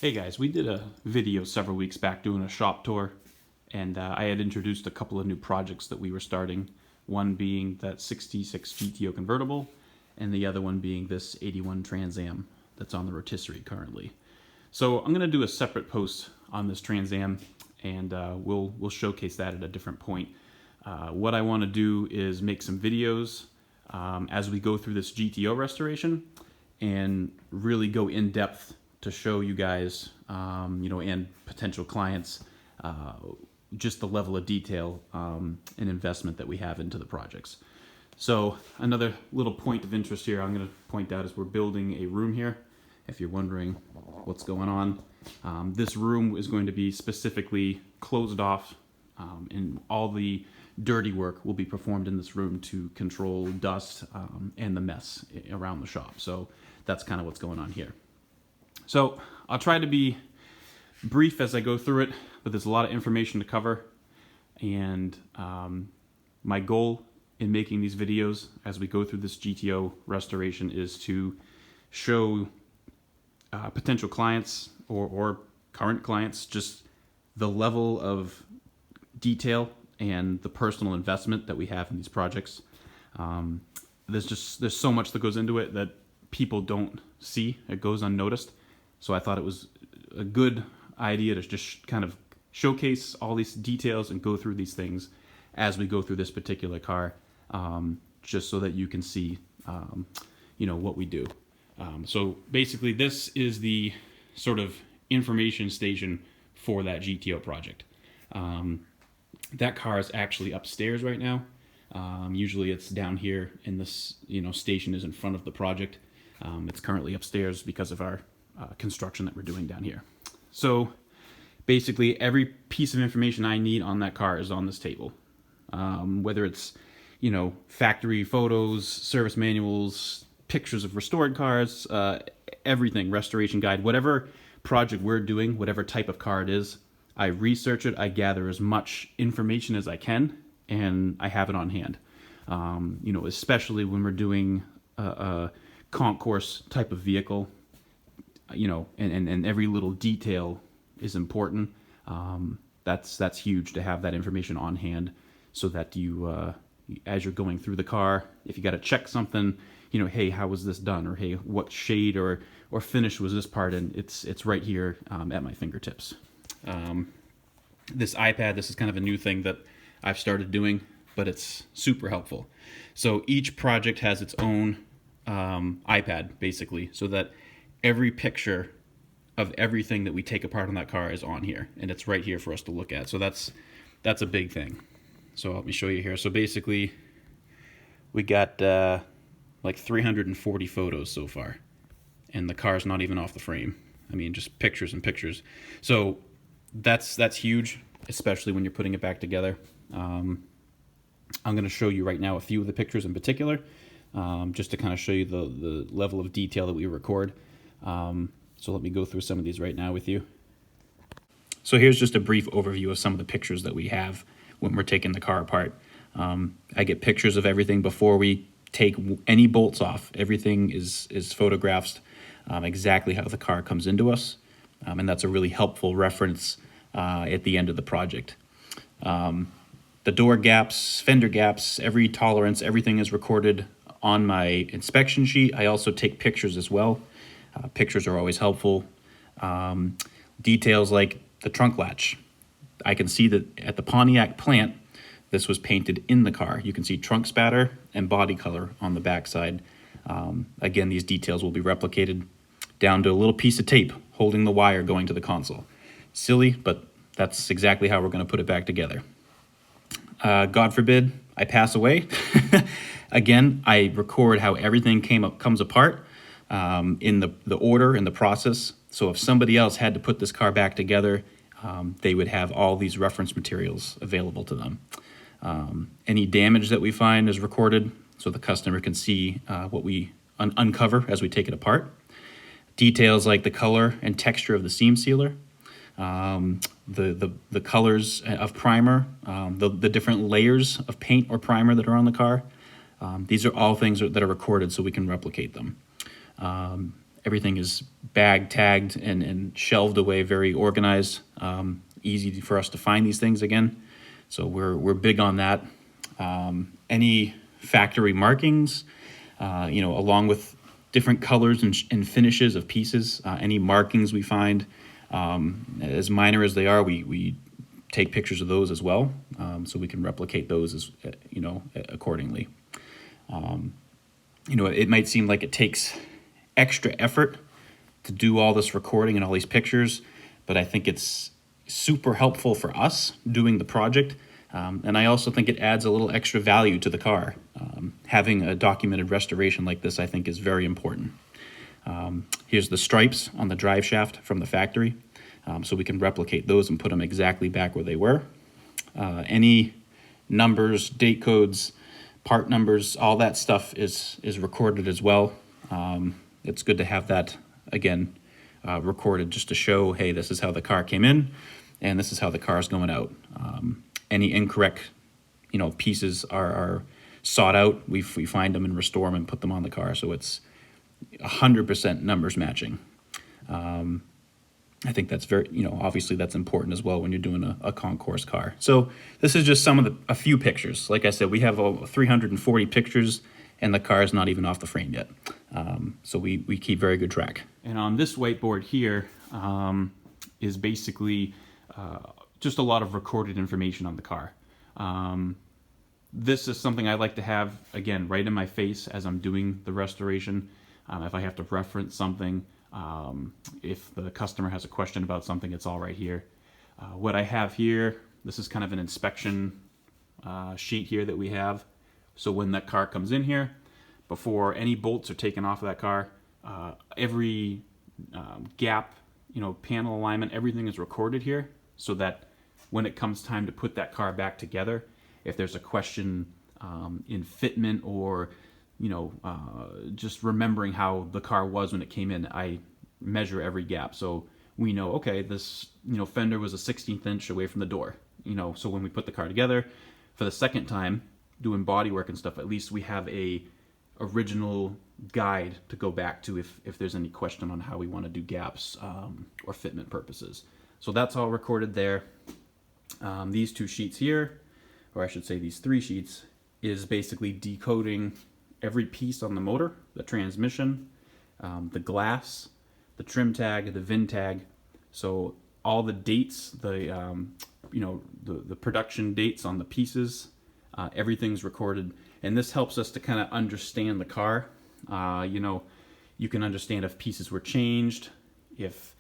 Hey guys, we did a video several weeks back doing a shop tour, and I had introduced a couple of new projects that we were starting. One being that 66 GTO convertible, and the other one being this 81 Trans Am that's on the rotisserie currently. So I'm going to do a separate post on this Trans Am, and we'll showcase that at a different point. What I want to do is make some videos as we go through this GTO restoration, and really go in depth to show you guys, and potential clients, just the level of detail and investment that we have into the projects. So another little point of interest here I'm going to point out is we're building a room here. If you're wondering what's going on, this room is going to be specifically closed off, and all the dirty work will be performed in this room to control dust and the mess around the shop. So that's kind of what's going on here. So I'll try to be brief as I go through it, but there's a lot of information to cover. And my goal in making these videos as we go through this GTO restoration is to show potential clients or current clients just the level of detail and the personal investment that we have in these projects. There's so much that goes into it that people don't see. It goes unnoticed. So I thought it was a good idea to just kind of showcase all these details and go through these things as we go through this particular car, just so that you can see, what we do. So basically, this is the sort of information station for that GTO project. That car is actually upstairs right now. Usually it's down here, and this station is in front of the project. It's currently upstairs because of our construction that we're doing down here. So basically every piece of information I need on that car is on this table. Whether it's, factory photos, service manuals, pictures of restored cars, everything, restoration guide, whatever project we're doing, whatever type of car it is, I research it, I gather as much information as I can, and I have it on hand. Especially when we're doing a concours type of vehicle, and every little detail is important. That's huge to have that information on hand, so that you, as you're going through the car, if you got to check something, hey, how was this done, or hey, what shade or finish was this part in? It's right here at my fingertips. This iPad, this is kind of a new thing that I've started doing, but it's super helpful. So each project has its own iPad, basically, so that every picture of everything that we take apart on that car is on here, and it's right here for us to look at. So that's a big thing. So let me show you here. So basically, we got like 340 photos so far, and the car's not even off the frame. I mean, just pictures and pictures. So that's huge, especially when you're putting it back together. I'm going to show you right now a few of the pictures in particular, just to kind of show you the level of detail that we record. So let me go through some of these right now with you. So here's just a brief overview of some of the pictures that we have when we're taking the car apart. I get pictures of everything before we take any bolts off. Everything is photographed exactly how the car comes into us, and that's a really helpful reference at the end of the project. The door gaps, fender gaps, every tolerance, everything is recorded on my inspection sheet. I also take pictures as well. Pictures are always helpful. Details like the trunk latch. I can see that at the Pontiac plant, this was painted in the car. You can see trunk spatter and body color on the backside. Again, these details will be replicated down to a little piece of tape holding the wire going to the console. Silly, but that's exactly how we're going to put it back together. God forbid I pass away. Again, I record how everything comes apart, in the order and the process. So if somebody else had to put this car back together, they would have all these reference materials available to them. Any damage that we find is recorded so the customer can see what we uncover as we take it apart. Details like the color and texture of the seam sealer, the colors of primer, the different layers of paint or primer that are on the car. These are all things that are recorded so we can replicate them. Everything is bag tagged and shelved away, very organized. Easy for us to find these things again. So we're big on that. Any factory markings, along with different colors and finishes of pieces, any markings we find, as minor as they are, we take pictures of those as well, so we can replicate those as accordingly. It might seem like it takes extra effort to do all this recording and all these pictures, but I think it's super helpful for us doing the project. And I also think it adds a little extra value to the car. Having a documented restoration like this, I think, is very important. Here's the stripes on the drive shaft from the factory, so we can replicate those and put them exactly back where they were. Any numbers, date codes, part numbers, all that stuff is recorded as well. It's good to have that, again, recorded just to show, hey, this is how the car came in, and this is how the car is going out. Any incorrect, pieces are sought out. We find them and restore them and put them on the car, so it's 100% numbers matching. I think that's very, obviously that's important as well when you're doing a concours car. So this is just a few pictures. Like I said, we have over 340 pictures, and the car is not even off the frame yet. So we keep very good track. And on this whiteboard here is basically just a lot of recorded information on the car. This is something I like to have, again, right in my face as I'm doing the restoration. If I have to reference something, if the customer has a question about something, it's all right here. What I have here, this is kind of an inspection sheet here that we have. So when that car comes in here, before any bolts are taken off of that car, every gap, panel alignment, everything is recorded here, so that when it comes time to put that car back together, if there's a question in fitment or just remembering how the car was when it came in, I measure every gap, so we know, okay, this fender was a 16th inch away from the door. So when we put the car together for the second time, doing body work and stuff, at least we have a original guide to go back to if there's any question on how we want to do gaps or fitment purposes. So that's all recorded there. These two sheets here, or I should say these three sheets, is basically decoding every piece on the motor, the transmission, the glass, the trim tag, the VIN tag. So all the dates, the production dates on the pieces, everything's recorded, and this helps us to kind of understand the car. You can understand if pieces were changed, if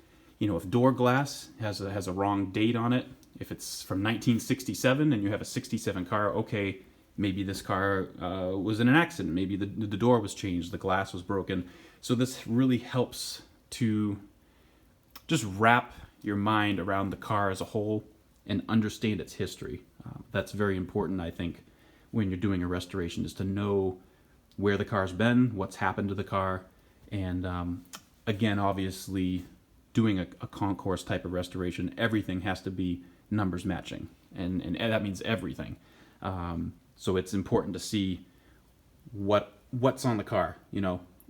door glass has a wrong date on it. If it's from 1967 and you have a 67 car, okay, maybe this car was in an accident. Maybe the door was changed, the glass was broken. So this really helps to just wrap your mind around the car as a whole and understand its history. That's very important, I think, when you're doing a restoration, is to know where the car's been, what's happened to the car, and again, obviously, doing a concours type of restoration, everything has to be numbers matching, and that means everything. So it's important to see what's on the car.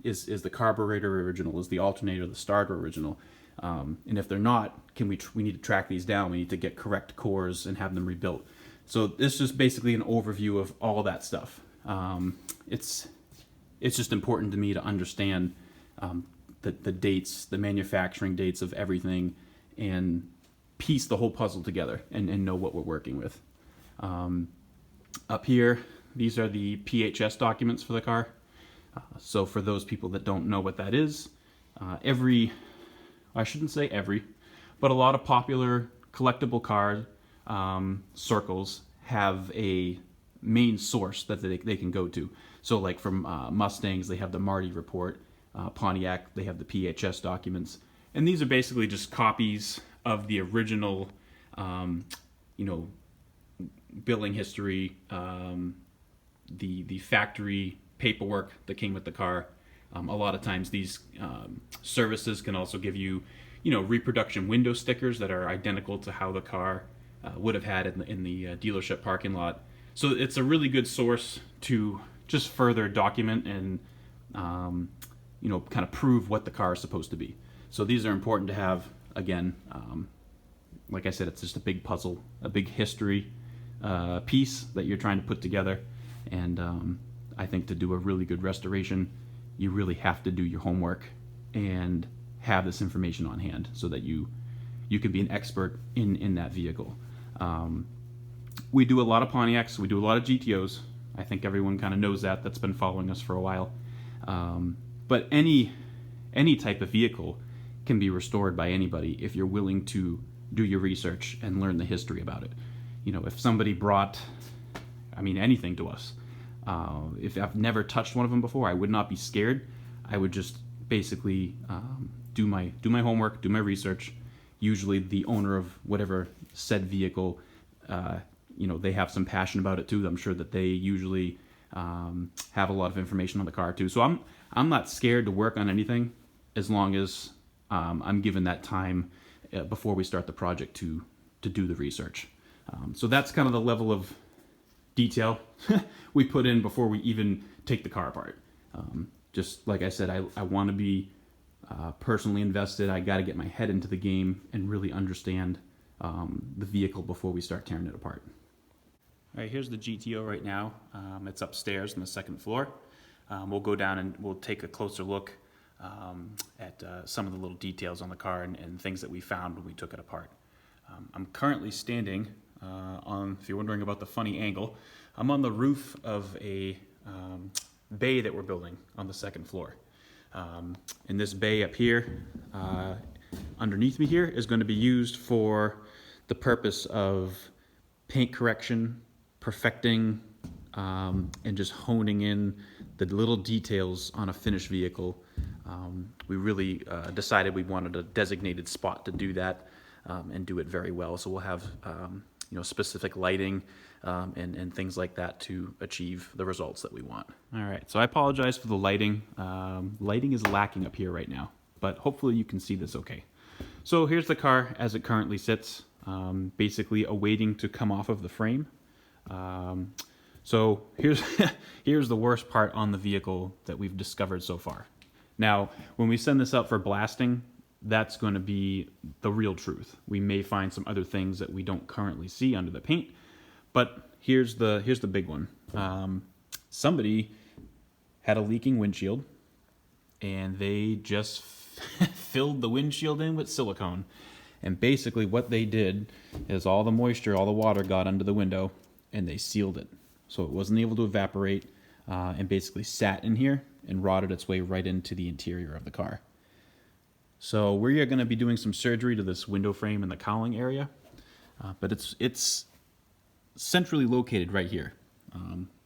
Is the carburetor original? Is the alternator, the starter original? And if they're not, we need to track these down. We need to get correct cores and have them rebuilt. So this is basically an overview of all that stuff. It's just important to me to understand the dates, the manufacturing dates of everything, and piece the whole puzzle together and know what we're working with. Up here, these are the PHS documents for the car. So for those people that don't know what that is, I shouldn't say every, but a lot of popular collectible car circles have a main source that they can go to. So like from Mustangs, they have the Marty report. Pontiac, they have the PHS documents. And these are basically just copies of the original, billing history, the factory paperwork that came with the car. A lot of times these services can also give you, reproduction window stickers that are identical to how the car would have had in the dealership parking lot. So it's a really good source to just further document and, kind of prove what the car is supposed to be. So these are important to have. Again, like I said, it's just a big puzzle, a big history piece that you're trying to put together. And I think to do a really good restoration, you really have to do your homework and have this information on hand so that you can be an expert in that vehicle. We do a lot of Pontiacs, we do a lot of GTOs. I think everyone kind of knows that's been following us for a while. But any type of vehicle can be restored by anybody if you're willing to do your research and learn the history about it. If somebody brought, anything to us, if I've never touched one of them before, I would not be scared. I would just basically do my homework, do my research. Usually the owner of whatever said vehicle, they have some passion about it too. I'm sure that they usually have a lot of information on the car too. So I'm not scared to work on anything as long as I'm given that time before we start the project to do the research. So that's kind of the level of detail we put in before we even take the car apart. Just like I said, I want to be personally invested. I got to get my head into the game and really understand the vehicle before we start tearing it apart. All right, here's the GTO right now. It's upstairs on the second floor. We'll go down and we'll take a closer look at some of the little details on the car and things that we found when we took it apart. I'm currently standing on, if you're wondering about the funny angle, I'm on the roof of a bay that we're building on the second floor. And this bay up here, underneath me here, is going to be used for the purpose of paint correction, perfecting, and just honing in the little details on a finished vehicle. We really decided we wanted a designated spot to do that and do it very well. So we'll have specific lighting and things like that to achieve the results that we want. All right, so I apologize for the lighting. Lighting is lacking up here right now, but hopefully you can see this okay. So here's the car as it currently sits, basically awaiting to come off of the frame. So here's the worst part on the vehicle that we've discovered so far. Now, when we send this out for blasting, that's going to be the real truth. We may find some other things that we don't currently see under the paint, but here's the big one. Somebody had a leaking windshield, and they just filled the windshield in with silicone. And basically what they did is all the moisture, all the water got under the window, and they sealed it. So it wasn't able to evaporate and basically sat in here and rotted its way right into the interior of the car. So we are going to be doing some surgery to this window frame in the cowling area, but it's centrally located right here.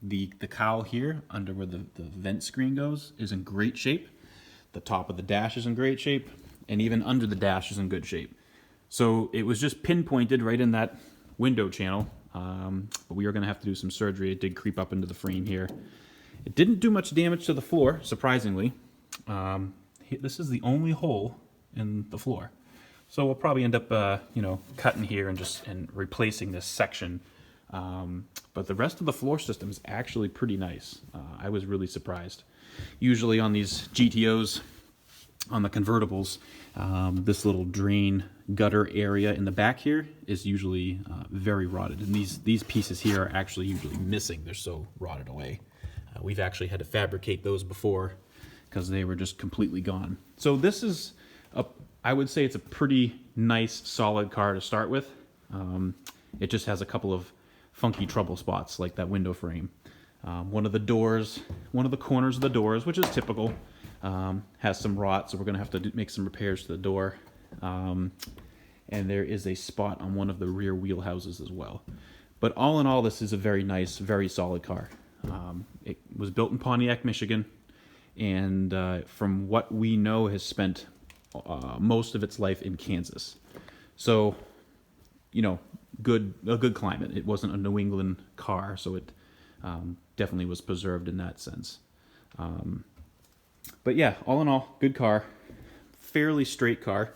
The cowl here, under where the vent screen goes, is in great shape. The top of the dash is in great shape, and even under the dash is in good shape. So it was just pinpointed right in that window channel, but we are going to have to do some surgery. It did creep up into the frame here. It didn't do much damage to the floor, surprisingly. This is the only hole in the floor. So we'll probably end up, cutting here and replacing this section. But the rest of the floor system is actually pretty nice. I was really surprised. Usually on these GTOs, on the convertibles, this little drain gutter area in the back here is usually very rotted. And these pieces here are actually usually missing. They're so rotted away. We've actually had to fabricate those before because they were just completely gone. So this is, I would say it's a pretty nice, solid car to start with. It just has a couple of funky trouble spots like that window frame. One of the corners of the doors, which is typical, has some rot, so we're going to have to make some repairs to the door. And there is a spot on one of the rear wheel houses as well. But all in all, this is a very nice, very solid car. It was built in Pontiac, Michigan, and from what we know, has spent most of its life in Kansas. So, a good climate. It wasn't a New England car, so it definitely was preserved in that sense. But yeah, all in all, good car. Fairly straight car.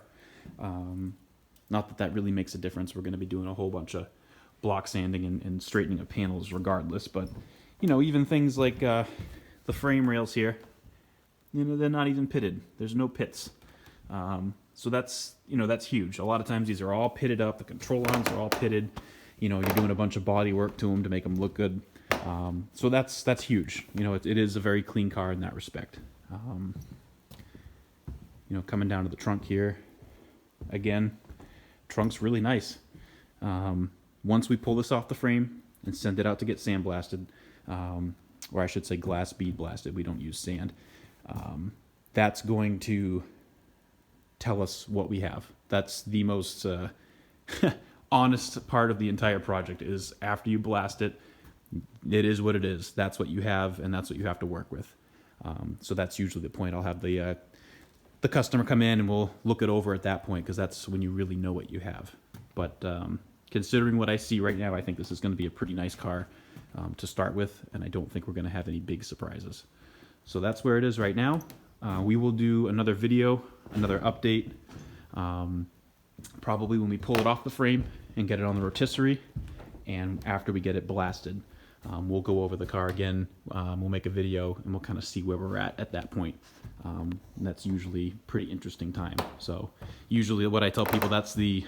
Not that really makes a difference. We're going to be doing a whole bunch of block sanding and straightening of panels regardless. But, even things like the frame rails here, they're not even pitted. There's no pits. So that's huge. A lot of times these are all pitted up. The control arms are all pitted. You're doing a bunch of body work to them to make them look good. So that's huge. It is a very clean car in that respect. Coming down to the trunk here, again, trunk's really nice. Once we pull this off the frame and send it out to get sandblasted, or I should say glass bead blasted, we don't use sand, that's going to tell us what we have. That's the most honest part of the entire project, is after you blast it, it is what it is. That's what you have, and that's what you have to work with. So that's usually the point. I'll have the customer come in and we'll look it over at that point, because that's when you really know what you have. But considering what I see right now, I think this is going to be a pretty nice car to start with, and I don't think we're going to have any big surprises. So that's where it is right now. We will do another video, another update, probably when we pull it off the frame and get it on the rotisserie, and after we get it blasted. We'll go over the car again, we'll make a video, and we'll kind of see where we're at that point. And that's usually pretty interesting time. So usually what I tell people, that's the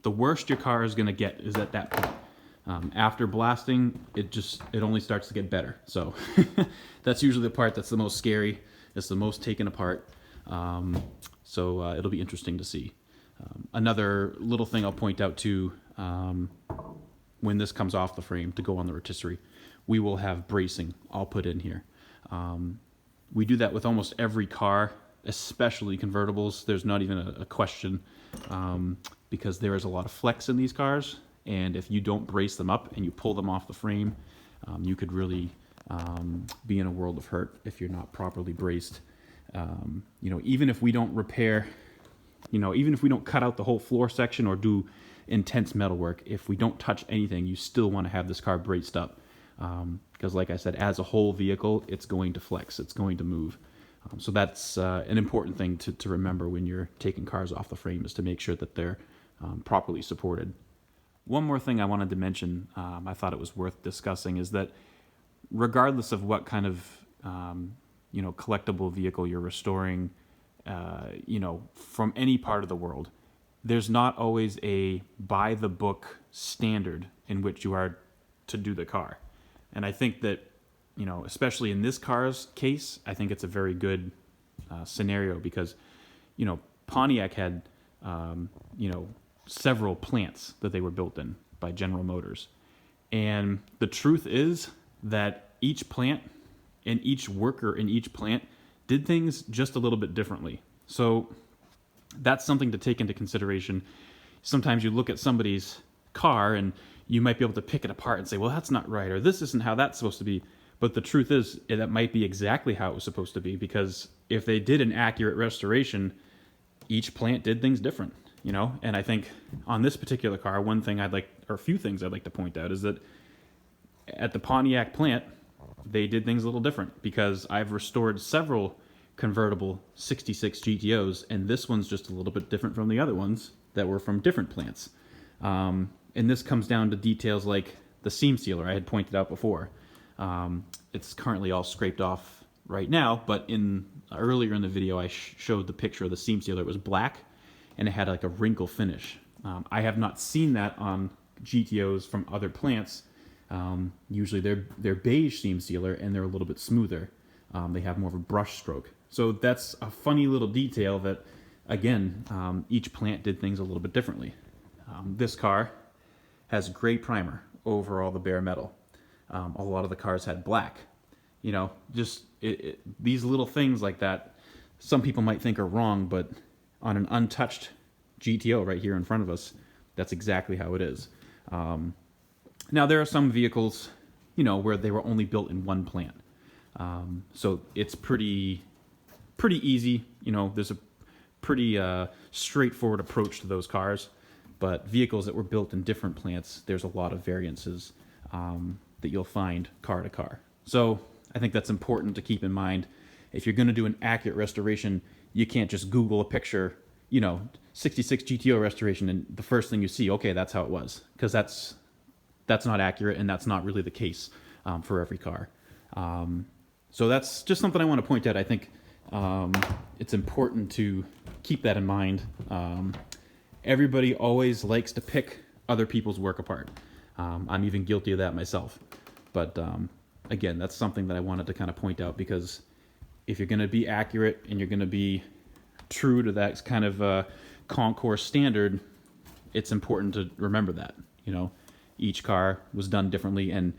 worst your car is going to get is at that point. After blasting, it only starts to get better. So that's usually the part that's the most scary. It's the most taken apart. So it'll be interesting to see. Another little thing I'll point out too, when this comes off the frame to go on the rotisserie, we will have bracing all put in here. We do that with almost every car, especially convertibles. There's not even a question, because there is a lot of flex in these cars, and if you don't brace them up and you pull them off the frame, you could really be in a world of hurt if you're not properly braced. Even if we don't repair, even if we don't cut out the whole floor section or do intense metal work, if we don't touch anything, you still want to have this car braced up, because like I said, as a whole vehicle, it's going to flex, it's going to move. So that's an important thing to remember when you're taking cars off the frame, is to make sure that they're properly supported. One more thing I wanted to mention, I thought it was worth discussing, is that regardless of what kind of collectible vehicle you're restoring, from any part of the world, there's not always a by-the-book standard in which you are to do the car. And I think that, especially in this car's case, I think it's a very good scenario, because, Pontiac had, several plants that they were built in by General Motors. And the truth is that each plant and each worker in each plant did things just a little bit differently. So that's something to take into consideration. Sometimes you look at somebody's car and you might be able to pick it apart and say, well, that's not right, or this isn't how that's supposed to be. But the truth is, that might be exactly how it was supposed to be, because if they did an accurate restoration, each plant did things different, And I think on this particular car, one thing a few things I'd like to point out is that at the Pontiac plant, they did things a little different, because I've restored several convertible 66 GTOs, and this one's just a little bit different from the other ones that were from different plants. And this comes down to details like the seam sealer I had pointed out before. It's currently all scraped off right now, but earlier in the video I showed the picture of the seam sealer. It was black and it had like a wrinkle finish. I have not seen that on GTOs from other plants. Usually they're beige seam sealer and they're a little bit smoother. They have more of a brush stroke. So that's a funny little detail that, again, each plant did things a little bit differently. This car has gray primer over all the bare metal. A lot of the cars had black. These little things like that, some people might think are wrong, but on an untouched GTO right here in front of us, that's exactly how it is. Now, there are some vehicles, where they were only built in one plant. So it's pretty easy. There's a pretty straightforward approach to those cars. But vehicles that were built in different plants, there's a lot of variances that you'll find car to car. So I think that's important to keep in mind. If you're going to do an accurate restoration, you can't just Google a picture, 66 GTO restoration, and the first thing you see, okay, that's how it was. Because that's not accurate, and that's not really the case for every car. So that's just something I want to point out. I think it's important to keep that in mind. Everybody always likes to pick other people's work apart. I'm even guilty of that myself. But again, that's something that I wanted to kind of point out, because if you're going to be accurate and you're going to be true to that kind of concours standard, it's important to remember that, you know, each car was done differently. And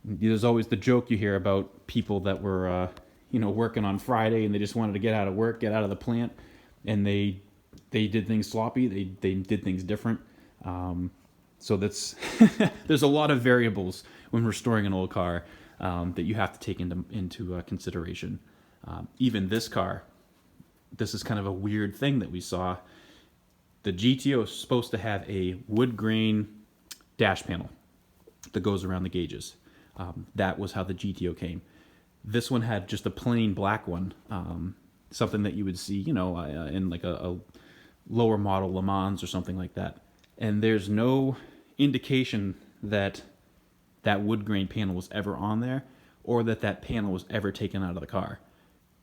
there's always the joke you hear about people that were, working on Friday and they just wanted to get out of work, get out of the plant, and they did things sloppy. They did things different. So that's there's a lot of variables when restoring an old car that you have to take into consideration. Even this car, this is kind of a weird thing that we saw. The GTO is supposed to have a wood grain dash panel that goes around the gauges. That was how the GTO came. This one had just a plain black one, something that you would see, in like a lower model Le Mans or something like that. And there's no indication that that wood grain panel was ever on there, or that panel was ever taken out of the car.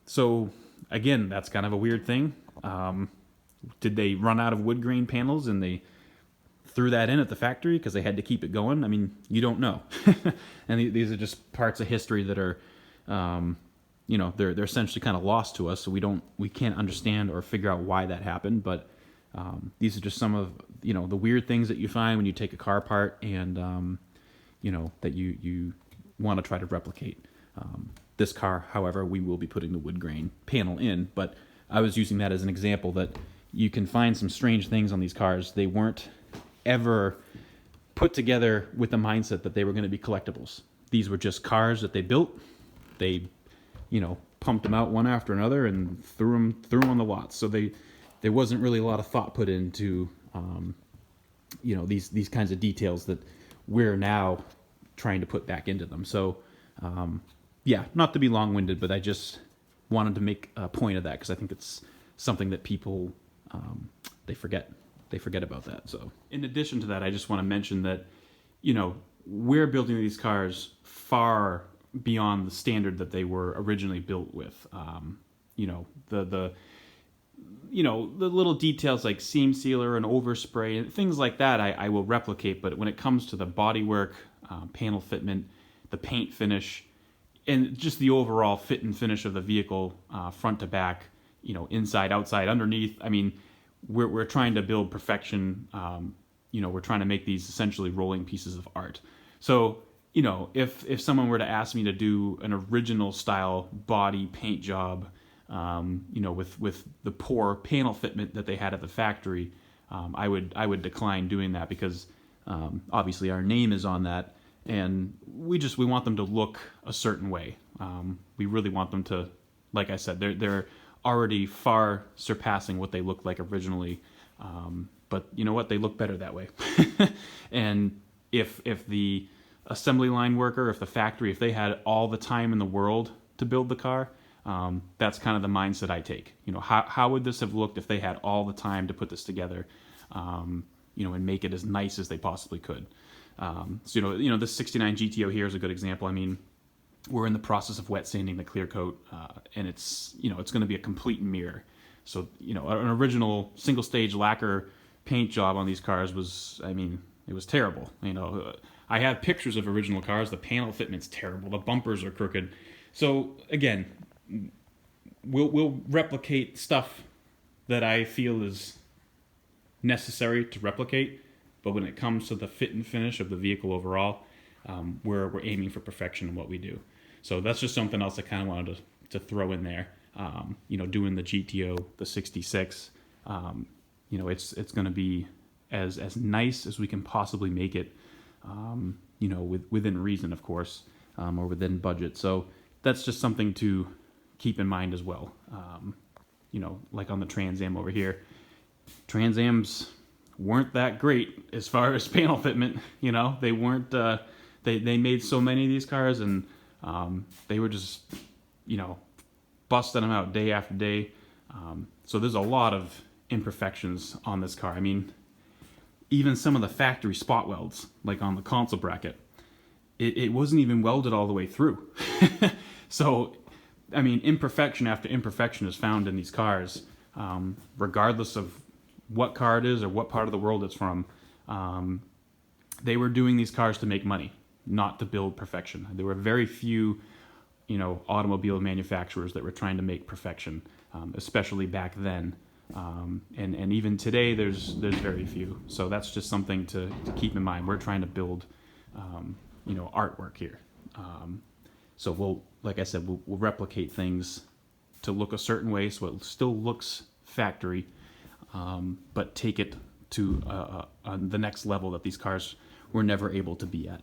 So again, that's kind of a weird thing. Did they run out of wood grain panels and they threw that in at the factory because they had to keep it going? I mean, you don't know. And these are just parts of history that are, they're essentially kind of lost to us. So we can't understand or figure out why that happened. But these are just some of, the weird things that you find when you take a car apart and, that you want to try to replicate. This car, however, we will be putting the wood grain panel in, but I was using that as an example that you can find some strange things on these cars. They weren't ever put together with the mindset that they were going to be collectibles. These were just cars that they built. They, pumped them out one after another and threw them on the lots. So there wasn't really a lot of thought put into, these kinds of details that we're now trying to put back into them. So, not to be long-winded, but I just wanted to make a point of that because I think it's something that people, they forget. They forget about that. So in addition to that, I just want to mention that, we're building these cars far beyond the standard that they were originally built with. The little details like seam sealer and overspray and things like that I will replicate, but when it comes to the bodywork, panel fitment, the paint finish, and just the overall fit and finish of the vehicle, front to back, inside, outside, underneath. I mean, we're trying to build perfection. We're trying to make these essentially rolling pieces of art. So, if someone were to ask me to do an original style body paint job, with the poor panel fitment that they had at the factory, I would decline doing that because obviously our name is on that. And we want them to look a certain way. We really want them to, like I said, they're already far surpassing what they looked like originally. But you know what? They look better that way. And if the assembly line worker, if the factory, if they had all the time in the world to build the car, that's kind of the mindset I take. How would this have looked if they had all the time to put this together, and make it as nice as they possibly could. The 69 GTO here is a good example. I mean, we're in the process of wet sanding the clear coat, and it's going to be a complete mirror. So, an original single stage lacquer paint job on these cars was, it was terrible. I have pictures of original cars. The panel fitment's terrible. The bumpers are crooked. So again, we'll replicate stuff that I feel is necessary to replicate. But when it comes to the fit and finish of the vehicle overall, we're aiming for perfection in what we do. So that's just something else I kind of wanted to throw in there. Doing the GTO, the 66, it's going to be as nice as we can possibly make it, within reason, of course, or within budget. So that's just something to keep in mind as well. Like on the Trans Am over here, Trans Ams weren't that great as far as panel fitment. They weren't, they made so many of these cars and, they were just, busting them out day after day. So there's a lot of imperfections on this car. I mean, even some of the factory spot welds, like on the console bracket, it wasn't even welded all the way through. So I mean, imperfection after imperfection is found in these cars, regardless of what car it is or what part of the world it's from. They were doing these cars to make money, not to build perfection. There were very few, automobile manufacturers that were trying to make perfection, especially back then. And even today, there's very few. So that's just something to keep in mind. We're trying to build, artwork here. So we'll, like I said, we'll replicate things to look a certain way so it still looks factory, but take it to the next level that these cars were never able to be at.